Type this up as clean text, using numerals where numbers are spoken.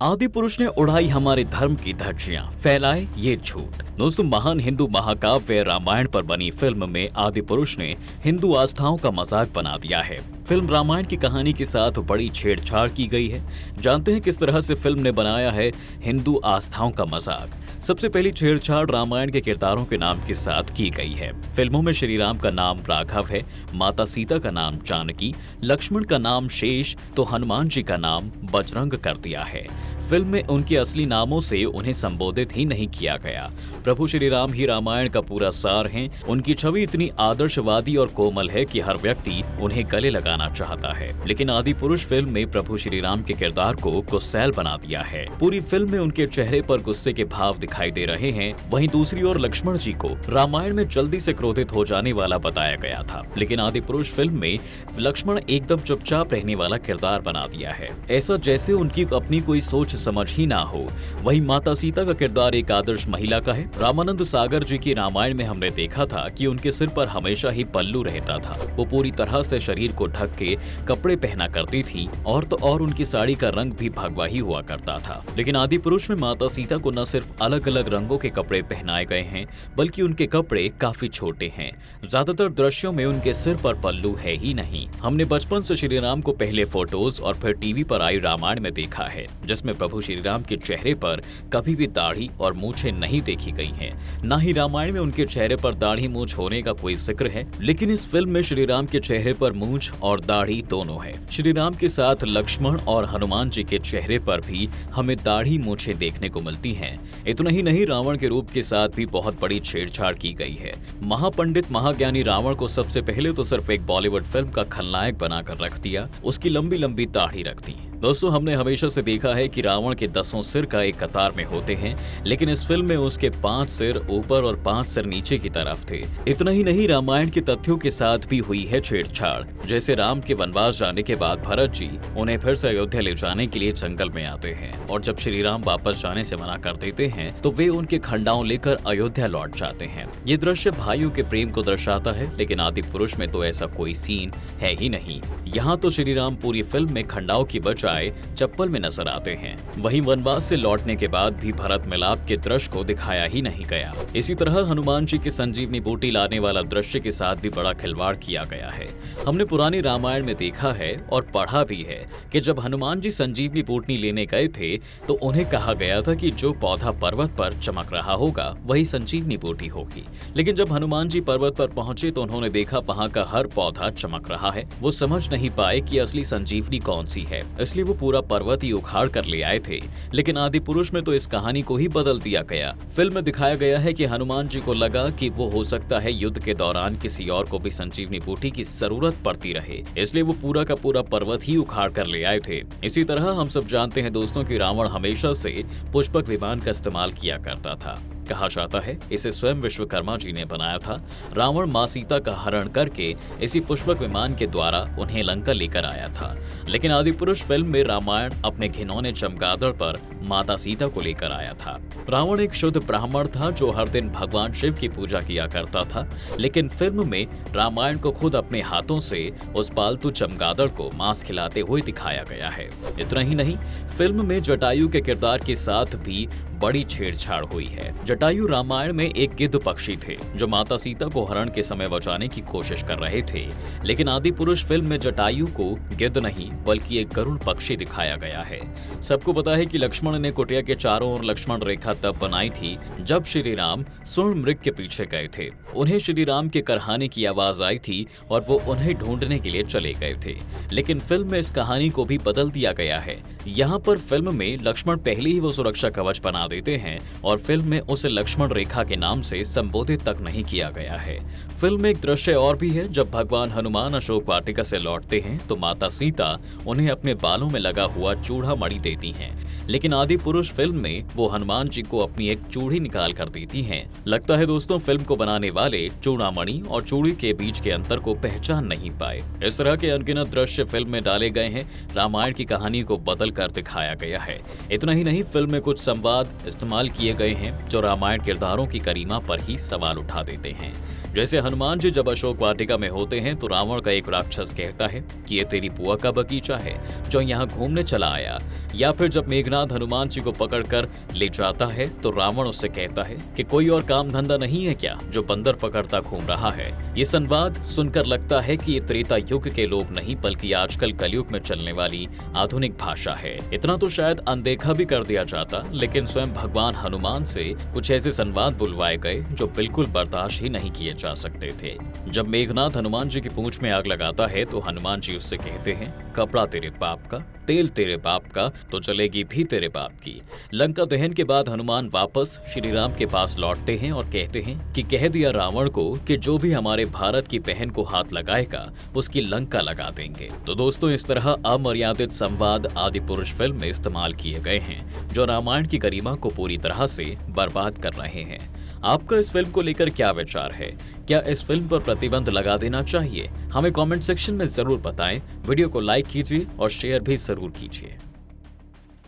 आदि पुरुष ने उड़ाई हमारे धर्म की धज्जियां, फैलाए ये झूठ। दोस्तों, महान हिंदू महाकाव्य रामायण पर बनी फिल्म में आदि पुरुष ने हिंदू आस्थाओं का मजाक बना दिया है। फिल्म रामायण की कहानी के साथ बड़ी छेड़छाड़ की गई है। जानते हैं किस तरह से फिल्म ने बनाया है हिंदू आस्थाओं का मजाक। सबसे पहली छेड़छाड़ रामायण के किरदारों के नाम के साथ की गई है। फिल्मों में श्री राम का नाम राघव है, माता सीता का नाम जानकी, लक्ष्मण का नाम शेष तो हनुमान जी का नाम बजरंग कर दिया है। फिल्म में उनके असली नामों से उन्हें संबोधित ही नहीं किया गया। प्रभु श्री राम ही रामायण का पूरा सार हैं। उनकी छवि इतनी आदर्शवादी और कोमल है कि हर व्यक्ति उन्हें गले लगाना चाहता है। लेकिन आदि पुरुष फिल्म में प्रभु श्री राम के किरदार को गुस्सैल बना दिया है। पूरी फिल्म में उनके चेहरे पर गुस्से के भाव दिखाई दे रहे हैं। वहीं दूसरी ओर लक्ष्मण जी को रामायण में जल्दी से क्रोधित हो जाने वाला बताया गया था, लेकिन आदि पुरुष फिल्म में लक्ष्मण एकदम चुपचाप रहने वाला किरदार बना दिया है, ऐसा जैसे उनकी अपनी कोई सोच समझ ही ना हो। वहीं माता सीता का किरदार एक आदर्श महिला का है। रामानंद सागर जी की रामायण में हमने देखा था कि उनके सिर पर हमेशा ही पल्लू रहता था। वो पूरी तरह से शरीर को ढक के कपड़े पहना करती थी और तो और उनकी साड़ी का रंग भी भगवा ही हुआ करता था। लेकिन आदि पुरुष में माता सीता को न सिर्फ अलग अलग रंगों के कपड़े पहनाए गए हैं, बल्कि उनके कपड़े काफी छोटे हैं। ज्यादातर दृश्यों में उनके सिर पर पल्लू है ही नहीं। हमने बचपन से श्री राम को पहले फोटोज और फिर टीवी पर आई रामायण में देखा है, जिसमें प्रभु श्री राम के चेहरे पर कभी भी दाढ़ी और मूछें नहीं देखी गई हैं। ना ही रामायण में उनके चेहरे पर दाढ़ी मूछ होने का कोई जिक्र है। लेकिन इस फिल्म में श्री राम के चेहरे पर मूछ और दाढ़ी दोनों है। श्री राम के साथ लक्ष्मण और हनुमान जी के चेहरे पर भी हमें दाढ़ी मूछें देखने को मिलती हैं। इतना ही नहीं, रावण के रूप के साथ भी बहुत बड़ी छेड़छाड़ की गई है। महापंडित महाज्ञानी रावण को सबसे पहले तो सिर्फ एक बॉलीवुड फिल्म का खलनायक बनाकर रख दिया, उसकी लंबी लंबी दाढ़ी रख दी। दोस्तों, हमने हमेशा से देखा है कि रावण के 10 सिर का एक कतार में होते हैं, लेकिन इस फिल्म में उसके 5 सिर ऊपर और 5 सिर नीचे की तरफ थे। इतना ही नहीं, रामायण के तथ्यों के साथ भी हुई है छेड़छाड़। जैसे राम के वनवास जाने के बाद भरत जी उन्हें फिर से अयोध्या ले जाने के लिए जंगल में आते हैं, और जब श्री राम वापस जाने से मना कर देते हैं तो वे उनके खंडाओं लेकर अयोध्या लौट जाते हैं। ये दृश्य भाइयों के प्रेम को दर्शाता है, लेकिन आदि पुरुष में तो ऐसा कोई सीन है ही नहीं। यहाँ तो श्री राम पूरी फिल्म में खंडाओं की बजाय चप्पल में नजर आते हैं। वहीं वनवास से लौटने के बाद भी भरत मिलाप के दृश्य को दिखाया ही नहीं गया। इसी तरह हनुमान जी की संजीवनी बूटी लाने वाला दृश्य के साथ भी बड़ा खिलवाड़ किया गया है। हमने पुरानी रामायण में देखा है और पढ़ा भी है कि जब हनुमान जी संजीवनी बूटी लेने गए थे तो उन्हें कहा गया था कि जो पौधा पर्वत पर चमक रहा होगा वही संजीवनी बूटी होगी। लेकिन जब हनुमान जी पर्वत पर पहुंचे तो उन्होंने देखा वहां का हर पौधा चमक रहा है। वो समझ नहीं पाए कि असली संजीवनी कौन सी है, इसलिए वो पूरा पर्वत ही उखाड़ कर ले आए थे। लेकिन आदि पुरुष में तो इस कहानी को ही बदल दिया गया। फिल्म में दिखाया गया है कि हनुमान जी को लगा कि वो हो सकता है युद्ध के दौरान किसी और को भी संजीवनी बूटी की जरूरत पड़ती रहे, इसलिए वो पूरा का पूरा पर्वत ही उखाड़ कर ले आए थे। इसी तरह हम सब जानते हैं दोस्तों कि रावण हमेशा से पुष्पक विमान का इस्तेमाल किया करता था। कहा जाता है इसे स्वयं विश्वकर्मा जी ने बनाया था। रावण मां सीता का हरण करके इसी पुष्पक विमान के द्वारा उन्हें लंका लेकर आया था। लेकिन आदि पुरुष फिल्म में रामायण अपने घिनौने चमगादड़ पर माता सीता को लेकर आया था। रावण एक शुद्ध ब्राह्मण था जो हर दिन भगवान शिव की पूजा किया करता था, लेकिन फिल्म में रामायण को खुद अपने हाथों से उस पालतू चमगादड़ को मांस खिलाते हुए दिखाया गया है। इतना ही नहीं, फिल्म में जटायु के किरदार के साथ भी बड़ी छेड़छाड़ हुई है। जटायु रामायण में एक गिद्ध पक्षी थे जो माता सीता को हरण के समय बचाने की कोशिश कर रहे थे, लेकिन आदि पुरुष फिल्म में जटायु को गिद्ध नहीं बल्कि एक गरुड़ पक्षी दिखाया गया है। सबको पता है कि लक्ष्मण ने कुटिया के चारों ओर लक्ष्मण रेखा तब बनाई थी जब श्री राम स्वर्ण मृग के पीछे गए थे। उन्हें श्री राम के करहाने की आवाज आई थी और वो उन्हें ढूंढने के लिए चले गए थे। लेकिन फिल्म में इस कहानी को भी बदल दिया गया है। यहाँ पर फिल्म में लक्ष्मण पहले ही वो सुरक्षा कवच बना देते हैं और फिल्म में उसे लक्ष्मण रेखा के नाम से संबोधित तक नहीं किया गया है। फिल्म में एक दृश्य और भी है। जब भगवान हनुमान अशोक वाटिका से लौटते हैं तो माता सीता उन्हें अपने बालों में लगा हुआ चूड़ा मणि देती हैं, लेकिन आदि पुरुष फिल्म में वो हनुमान जी को अपनी एक चूड़ी निकाल कर देती हैं। लगता है दोस्तों फिल्म को बनाने वाले चूड़ामणि और चूड़ी के बीच के अंतर को पहचान नहीं पाए। इस तरह के अनगिनत दृश्य फिल्म में डाले गए हैं। रामायण की कहानी को बदल कर दिखाया गया है। इतना ही नहीं, फिल्म में कुछ संवाद इस्तेमाल किए गए हैं जो रामायण किरदारों की गरिमा पर ही सवाल उठा देते हैं। जैसे हनुमान जी जब अशोक वाटिका में होते हैं तो रावण का एक राक्षस कहता है कि ये तेरी बुआ का बगीचा है जो यहाँ घूमने चला आया। या फिर जब मेघनाथ हनुमान जी को पकड़कर ले जाता है तो रावण उससे कहता है कि कोई और काम धंधा नहीं है क्या जो बंदर पकड़ता घूम रहा है। ये संवाद सुनकर लगता है कि ये त्रेता युग के लोग नहीं बल्कि आजकल कलयुग में चलने वाली आधुनिक भाषा है। इतना तो शायद अनदेखा भी कर दिया जाता, लेकिन स्वयं भगवान हनुमान से कुछ ऐसे संवाद बुलवाए गए जो बिल्कुल बर्दाश्त ही नहीं किए जा सकते थे। जब मेघनाथ हनुमान जी की पूंछ में आग लगाता है तो हनुमान जी उससे कहते हैं, कपड़ा तेरे बाप का, तेल तेरे बाप का, तो चलेगी भी तेरे बाप की। लंका दहन के बाद हनुमान वापस श्री राम के पास लौटते हैं और कहते हैं कि कह दिया रावण को कि जो भी हमारे भारत की बहन को हाथ लगाएगा उसकी लंका लगा देंगे। तो दोस्तों, इस तरह अमर्यादित संवाद आदि पुरुष फिल्म में इस्तेमाल किए गए हैं जो रामायण की गरिमा को पूरी तरह से बर्बाद कर रहे हैं। आपका इस फिल्म को लेकर क्या विचार है? क्या इस फिल्म पर प्रतिबंध लगा देना चाहिए? हमें कमेंट सेक्शन में जरूर बताएं। वीडियो को लाइक कीजिए और शेयर भी जरूर कीजिए।